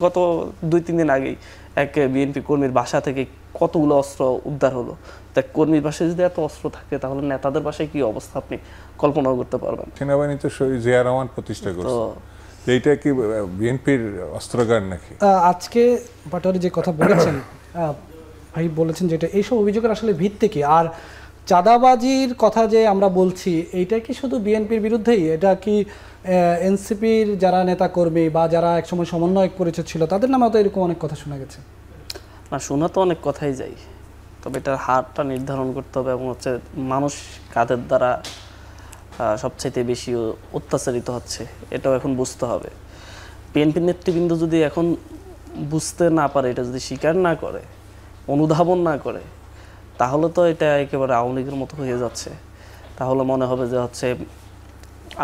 গত 2-3 দিন আগেই এক বিএনপি কর্মীর বাসা থেকে কতগুলো অস্ত্র উদ্ধার হলো। তা কর্মীর বাসায় যদি এত অস্ত্র থাকে তাহলে নেতাদের বাসায় কি অবস্থা আপনি কল্পনাও করতে পারবেন। সেনাবাহিনী তো শহীদ জিয়া রহমান প্রতিষ্ঠা করছে, এইটা কি বিএনপির অস্ত্রাগার নাকি? আজকে পাটোয়ারি যে কথা বলেছেন ভাই বলেছেন যেটা এইসব অভিযোগের আসলে ভিত্তি কি, আর চাঁদাবাজির কথা যে আমরা বলছি এইটা কি শুধু বিএনপির বিরুদ্ধেই, এটা কি এনসিপির যারা নেতাকর্মী বা যারা একসময় সমন্বয়ক পরিচয় ছিল তাদের নামেও তো এরকম অনেক কথা শোনা গেছে? না, শোনা তো অনেক কথাই যাই, তবে এটার হারটা নির্ধারণ করতে হবে এবং হচ্ছে মানুষ কাদের দ্বারা সবচাইতে বেশি অত্যাচারিত হচ্ছে এটাও এখন বুঝতে হবে। বিএনপি নেতৃবৃন্দ যদি এখন বুঝতে না পারে, এটা যদি স্বীকার না করে, অনুধাবন না করে, তাহলে তো এটা একেবারে আওয়ামী লীগের মতো হয়ে যাচ্ছে। তাহলে মনে হবে যে হচ্ছে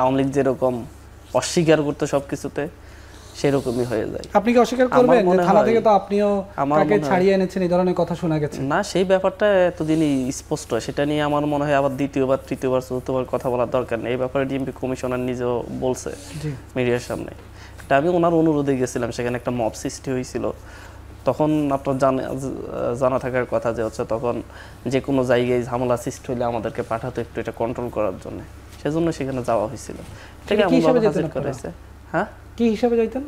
আওয়ামী লীগ যেরকম অস্বীকার করতে সব কিছুতে, সেরকমই হয়ে যায়। আপনি কি অস্বীকার করবেন যে থানা থেকে তো আপনিও তাকে ছাড়িয়ে এনেছেন, এই ধরনের কথা শোনা গেছে? না, সেই ব্যাপারটা এতদিনই স্পষ্ট, সেটা নিয়ে আমার মনে হয় আবার দ্বিতীয়বার, তৃতীয়বার, চতুর্থবার কথা বলার দরকার নেই। এই ব্যাপারে ডিএমপি কমিশনার নিজেও বলছে মিডিয়ার সামনে। এটা আমি ওনার অনুরোধে গেছিলাম, সেখানে একটা মব সৃষ্টি হয়েছিল। তখন আপনার জানা থাকার কথা যে হচ্ছে তখন যে কোনো জায়গায় ঝামেলা সৃষ্টি হলে আমাদেরকে পাঠাতো একটু এটা কন্ট্রোল করার জন্য, সেজন্য সেখানে যাওয়া হয়েছিল। এটাকে কি হিসাবে যেতেন করেছে? হ্যাঁ, কি হিসাবে যাইতেন?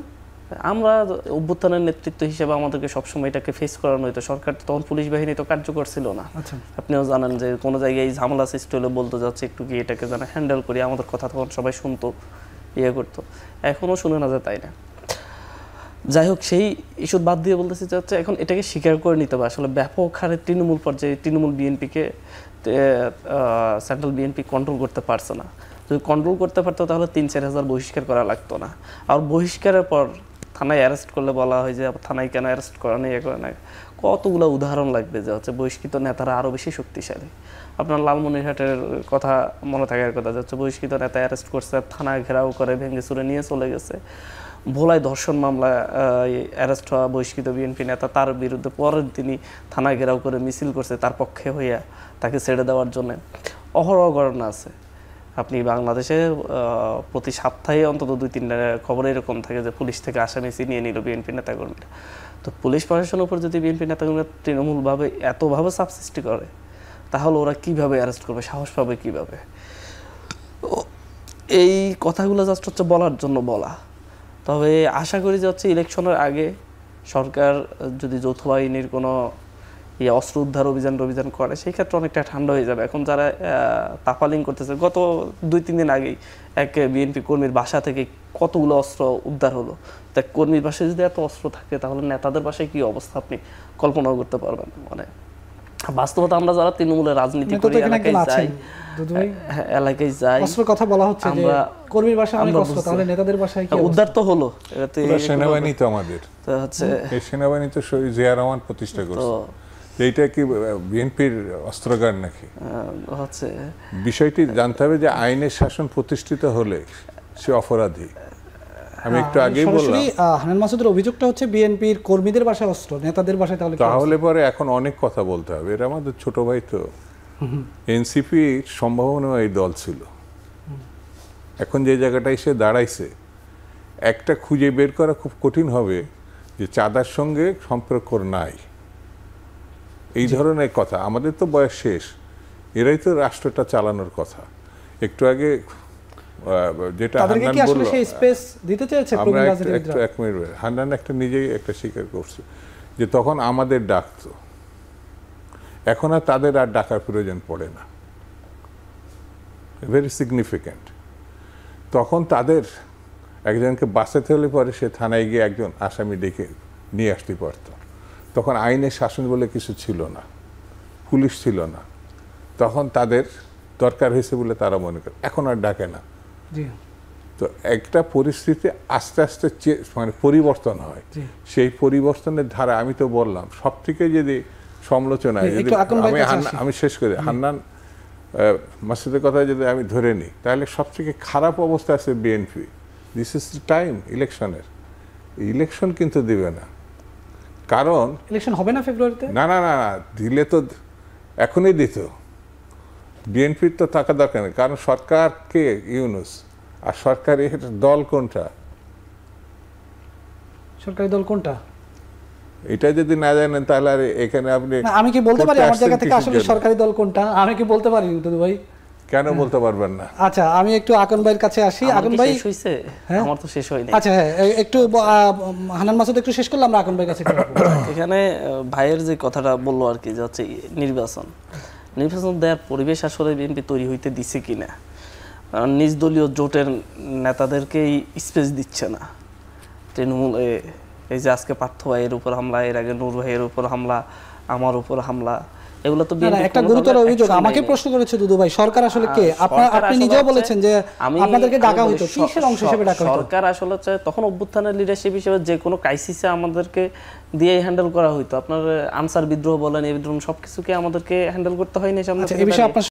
আমরা অভ্যুত্থানের নেতৃত্ব হিসেবে আমাদেরকে সবসময় এটাকে ফেস করানো হতো। সরকার তখন পুলিশ বাহিনী তো কার্যকর ছিল না। আপনিও জানেন যে কোনো জায়গায় ঝামেলা সৃষ্টি হলে বলতে যাচ্ছে একটু কি এটাকে যেন হ্যান্ডেল করি, আমাদের কথা তখন সবাই শুনতো, ইয়ে করতো। এখনও শুনে না যায়, তাই না? যাই হোক, সেই ইস্যু বাদ দিয়ে বলতেছি যে হচ্ছে এখন এটাকে স্বীকার করে নিতে হবে। আসলে ব্যাপক হারে তৃণমূল পর্যায়ে তৃণমূল বিএনপিকে সেন্ট্রাল বিএনপি কন্ট্রোল করতে পারছে না। যদি কন্ট্রোল করতে পারতো তাহলে 3-4 হাজার বহিষ্কার করা লাগতো না। আর বহিষ্কারের পর থানায় অ্যারেস্ট করলে বলা হয় যে থানায় কেন অ্যারেস্ট করা নেই, এ করে না, কতগুলো উদাহরণ লাগবে যে হচ্ছে বহিষ্কৃত নেতারা আরও বেশি শক্তিশালী। আপনার লালমনিরহাটের কথা মনে থাকার কথা যে হচ্ছে বহিষ্কৃত নেতা অ্যারেস্ট করছে, থানায় ঘেরাও করে ভেঙে চুরে নিয়ে চলে গেছে। ভোলায় ধর্ষণ মামলা অ্যারেস্ট হওয়া বহিষ্কৃত বিএনপি নেতা, তার বিরুদ্ধে পরের দিনই থানায় ঘেরাও করে মিছিল করছে তার পক্ষে হইয়া তাকে ছেড়ে দেওয়ার জন্য। অহরহ ঘটনা আছে। আপনি বাংলাদেশে প্রতি সপ্তাহে অন্তত 2-3টা খবর এরকম থাকে যে পুলিশ থেকে আসামি ছিনিয়ে নিল বিএনপি নেতাকর্মীরা। তো পুলিশ প্রশাসনের উপর যদি বিএনপি নেতাকর্মীরা তৃণমূলভাবে এতভাবে চাপ সৃষ্টি করে, তাহলে ওরা কিভাবে অ্যারেস্ট করবে, সাহস পাবে কিভাবে? এই কথাগুলো জাস্ট হচ্ছে বলার জন্য বলা। তবে আশা করি যে হচ্ছে ইলেকশনের আগে সরকার যদি যৌথ বাহিনীর কোনো অস্ত্র উদ্ধার অভিযান করে, সেই ক্ষেত্রে অনেকটা ঠান্ডা হয়ে যাবে। এখন যারা তাফালিং করতেছে, গত 2-3 দিন আগেই এক বিএনপি কর্মীর বাসা থেকে কতগুলো অস্ত্র উদ্ধার হলো। তা কর্মীর বাসায় যদি এত অস্ত্র থাকে তাহলে নেতাদের বাসায় কি অবস্থা আপনি কল্পনাও করতে পারবেন। মানে বাস্তবতা আমরা যারা তৃণমূলের রাজনীতি করি, এলাকায় যাই, অস্ত্র কথা বলা হচ্ছে, আমরা কর্মীর বাসায় অনেক অস্ত্র, তাহলে নেতাদের বাসায় কি উদ্ধার তো হলো? সেনাবাহিনী তো আমাদের, এই সেনাবাহিনী তো শহীদ জিয়া রহমান প্রতিষ্ঠা করছে, এইটা কি বিএনপির অস্ত্রাগার নাকি? হচ্ছে বিষয়টি জানতে হবে যে আইনের শাসন প্রতিষ্ঠিত হলে সে অপরাধী। আমি একটু আগেই বললাম হান্নান মাসুদের অভিযোগটা হচ্ছে বিএনপির কর্মীদের বাসায় অস্ত্র, নেতাদের বাসায় তাহলে পরে এখন অনেক কথা বলতে হবে। এরা আমাদের ছোট ভাই, তো এনসিপি সম্ভাবনা এই দল ছিল, এখন যে জায়গাটায় সে দাঁড়াইছে একটা খুঁজে বের করা খুব কঠিন হবে যে চাঁদার সঙ্গে সম্পর্ক নাই, এই ধরনের কথা। আমাদের তো বয়স শেষ, এরাই তো রাষ্ট্রটা চালানোর কথা। একটু আগে যেটা হান্নান বলল, আমরা এক মিনিট, হান্নান একটা নিজেই একটা স্বীকার করছে যে তখন আমাদের ডাকতো, এখন আর তাদের আর ডাকার প্রয়োজন পড়ে না। Very significant. তখন তাদের একজনকে বাঁচাতে হলে পরে সে থানায় গিয়ে একজন আসামি ডেকে নিয়ে আসতে পারত। তখন আইনের শাসন বলে কিছু ছিল না, পুলিশ ছিল না, তখন তাদের দরকার হয়েছে বলে তারা মনে করে, এখন আর ডাকে না। তো একটা পরিস্থিতি আস্তে আস্তে মানে পরিবর্তন হয়, সেই পরিবর্তনের ধারা আমি তো বললাম সব থেকে যদি সমালোচনায়, যদি আমি শেষ করি, হান্নান মাসুদের কথা যদি আমি ধরে নিই, তাহলে সব থেকে খারাপ অবস্থা আছে বিএনপি। দিস ইজ টাইম ইলেকশনের, ইলেকশন কিন্তু দিবে না, কারণ ইলেকশন হবে না ফেব্রুয়ারিতে। না না না, দিলে তো এখনই দিত। বিএনপির তো থাকা দরকার নেই, কারণ সরকারকে ইউনূস, আর সরকারের দল কোনটা? সরকারি দল কোনটা? এটা যদি না জানেন তাহলে আর এখানে আপনি না, আমি কি বলতে পারি করতে আমার জায়গা আসছেন থেকে কিসের আসলে জন্য? সরকারি দল কোনটা? আমি কি বলতে পারি দুদু ভাই? কেন বলতে পারবেন না? আচ্ছা, আমি একটু আকন ভাইয়ের কাছে আসি। আমার আকন কি ভাই, শেষ হইছে? হ্যাঁ? আমার তো শেষ হয়নি। আচ্ছা হ্যাঁ, একটু হানান মাসুদ একটু শেষ করলে আমরা আকন ভাইয়ের কাছে একটু আসবো। এখানে ভাইয়ের যে কথাটা বললো আর কি, যে হচ্ছে নির্বাচন দেওয়ার পরিবেশ আসলে বিএনপি তৈরি হইতে দিছে কিনা, কারণ নিজ দলীয় জোটের নেতাদেরকেই স্পেস দিচ্ছে না। তৃণমূল এই যে আজকে পার্থ ভাইয়ের উপর হামলা, এর আগে নূর ভাইয়ের উপর হামলা, আমার উপর হামলা, এগুলো তো না, বিএনপি একটা গুরুতর অভিযোগ আমাকে প্রশ্ন করেছে দুদু ভাই, সরকার আসলে কে? আপনি নিজেও বলেছেন যে আপনাদেরকে ডাকা হইতো, কিসের অংশ হিসেবে ডাকা হইতো? সরকার আসলে হচ্ছে তখন অভ্যুত্থানের লিডারশিপ হিসেবে যে কোনো ক্রাইসিসে আমাদেরকে দিয়ে হ্যান্ডেল করা হইতো। আপনার আনসার বিদ্রোহ বলেন, এই বিদ্রোহ সবকিছুকে আমাদেরকে হ্যান্ডেল করতে হয়নি সামনে আচ্ছা, থেকে এই বিষয়ে দাঁড়িয়ে। আপনার